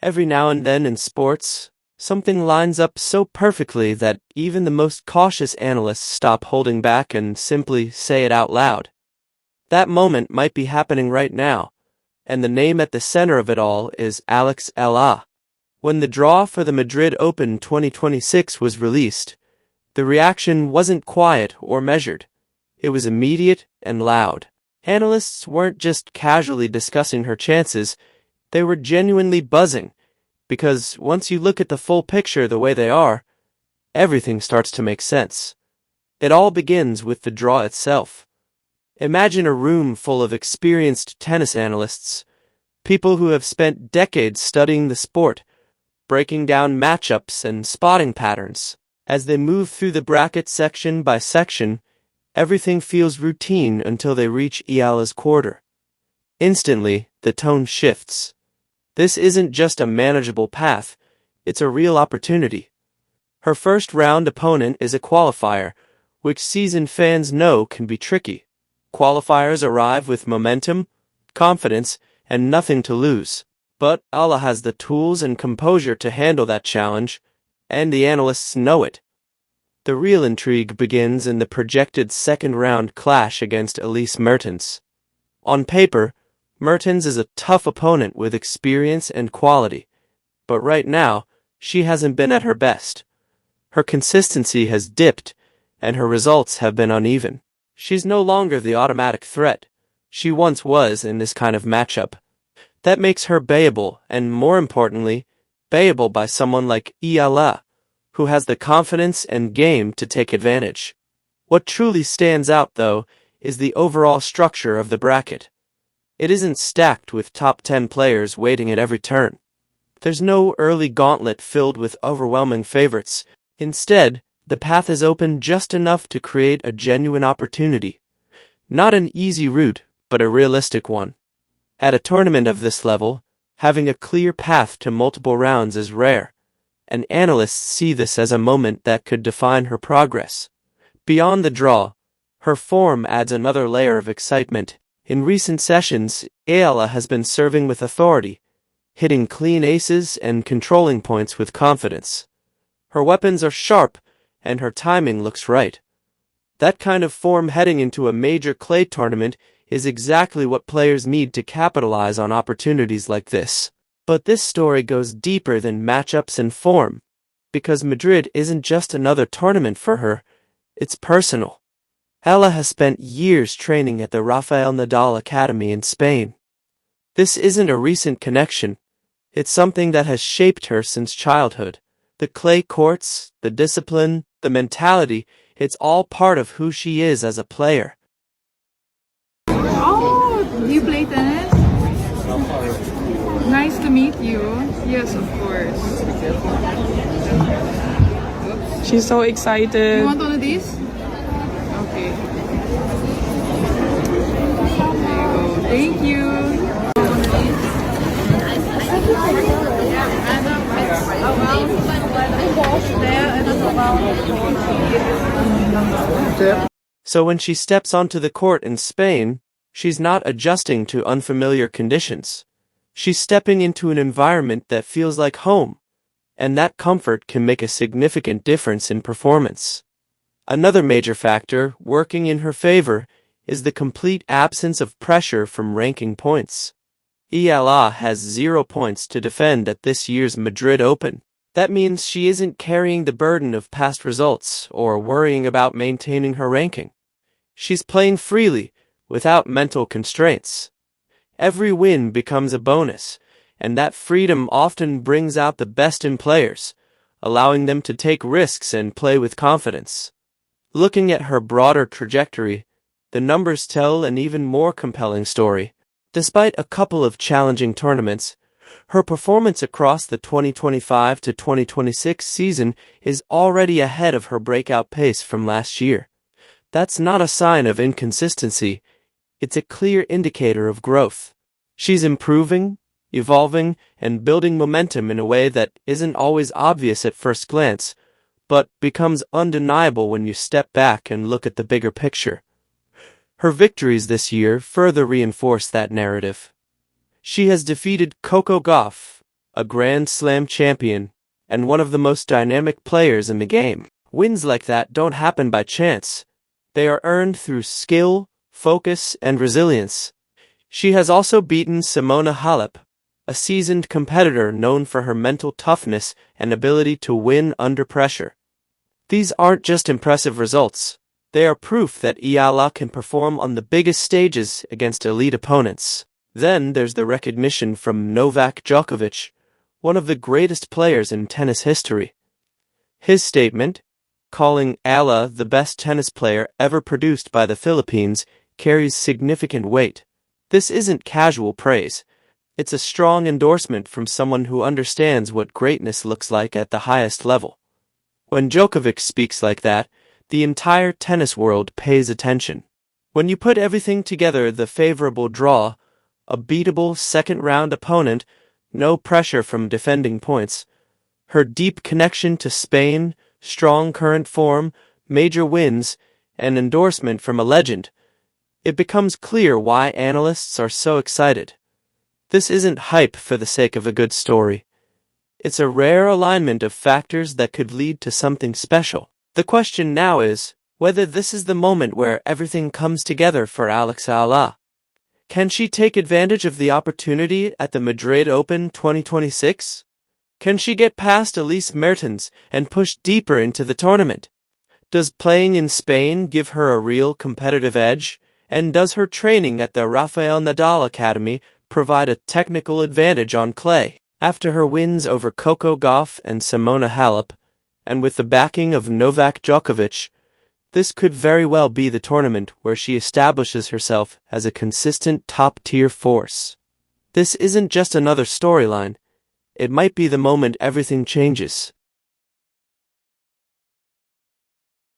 Every now and then in sports, something lines up so perfectly that even the most cautious analysts stop holding back and simply say it out loud. That moment might be happening right now, and the name at the center of it all is Alex Eala. When the draw for the Madrid Open 2026 was released, the reaction wasn't quiet or measured. It was immediate and loud. Analysts weren't just casually discussing her chances, they were genuinely buzzing, because once you look at the full picture the way they are, everything starts to make sense. It all begins with the draw itself. Imagine a room full of experienced tennis analysts, people who have spent decades studying the sport, breaking down matchups and spotting patterns. As they move through the bracket section by section, everything feels routine until they reach Eala's quarter. Instantly, the tone shifts. This isn't just a manageable path, it's a real opportunity. Her first round opponent is a qualifier, which seasoned fans know can be tricky. Qualifiers arrive with momentum, confidence, and nothing to lose. But Eala has the tools and composure to handle that challenge, and the analysts know it. The real intrigue begins in the projected second-round clash against Elise Mertens. On paper, Mertens is a tough opponent with experience and quality, but right now, she hasn't been at her best. Her consistency has dipped, and her results have been uneven. She's no longer the automatic threat she once was in this kind of matchup. That makes her bayable, and more importantly, bayable by someone like Eala, who has the confidence and game to take advantage. What truly stands out, though, is the overall structure of the bracket. It isn't stacked with top 10 players waiting at every turn. There's no early gauntlet filled with overwhelming favorites. Instead, the path is open just enough to create a genuine opportunity. Not an easy route, but a realistic one. At a tournament of this level, having a clear path to multiple rounds is rare, and analysts see this as a moment that could define her progress. Beyond the draw, her form adds another layer of excitement. In recent sessions, Eala has been serving with authority, hitting clean aces and controlling points with confidence. Her weapons are sharp, and her timing looks right. That kind of form heading into a major clay tournament is exactly what players need to capitalize on opportunities like this. But this story goes deeper than matchups and form, because Madrid isn't just another tournament for her, it's personal. Eala has spent years training at the Rafael Nadal Academy in Spain. This isn't a recent connection, it's something that has shaped her since childhood. The clay courts, the discipline, the mentality, it's all part of who she is as a player. Oh, do you play tennis? Nice to meet you. Yes, of course. Oops. She's so excited. You want one of these? Okay. There you go. Thank you. So when she steps onto the court in Spain, she's not adjusting to unfamiliar conditions. She's stepping into an environment that feels like home, and that comfort can make a significant difference in performance. Another major factor working in her favor is the complete absence of pressure from ranking points. Eala has 0 points to defend at this year's Madrid Open. That means she isn't carrying the burden of past results or worrying about maintaining her ranking. She's playing freely, without mental constraints. Every win becomes a bonus, and that freedom often brings out the best in players, allowing them to take risks and play with confidence. Looking at her broader trajectory, the numbers tell an even more compelling story. Despite a couple of challenging tournaments, her performance across the 2025 to 2026 season is already ahead of her breakout pace from last year. That's not a sign of inconsistency, it's a clear indicator of growth. She's improving, evolving, and building momentum in a way that isn't always obvious at first glance, but becomes undeniable when you step back and look at the bigger picture. Her victories this year further reinforce that narrative. She has defeated Coco Gauff, a Grand Slam champion, and one of the most dynamic players in the game. Wins like that don't happen by chance. They are earned through skill, focus, and resilience. She has also beaten Simona Halep, a seasoned competitor known for her mental toughness and ability to win under pressure. These aren't just impressive results. They are proof that Eala can perform on the biggest stages against elite opponents. Then there's the recognition from Novak Djokovic, one of the greatest players in tennis history. His statement, calling Eala the best tennis player ever produced by the Philippines, carries significant weight. This isn't casual praise. It's a strong endorsement from someone who understands what greatness looks like at the highest level. When Djokovic speaks like that, the entire tennis world pays attention. When you put everything together, the favorable draw, a beatable second-round opponent, no pressure from defending points, her deep connection to Spain, strong current form, major wins, and endorsement from a legend, it becomes clear why analysts are so excited. This isn't hype for the sake of a good story. It's a rare alignment of factors that could lead to something special. The question now is whether this is the moment where everything comes together for Alex Eala. Can she take advantage of the opportunity at the Madrid Open 2026? Can she get past Elise Mertens and push deeper into the tournament? Does playing in Spain give her a real competitive edge? And does her training at the Rafael Nadal Academy provide a technical advantage on clay? After her wins over Coco, Gauff, and Simona Halep, and with the backing of Novak Djokovic, this could very well be the tournament where she establishes herself as a consistent top-tier force. This isn't just another storyline. It might be the moment everything changes.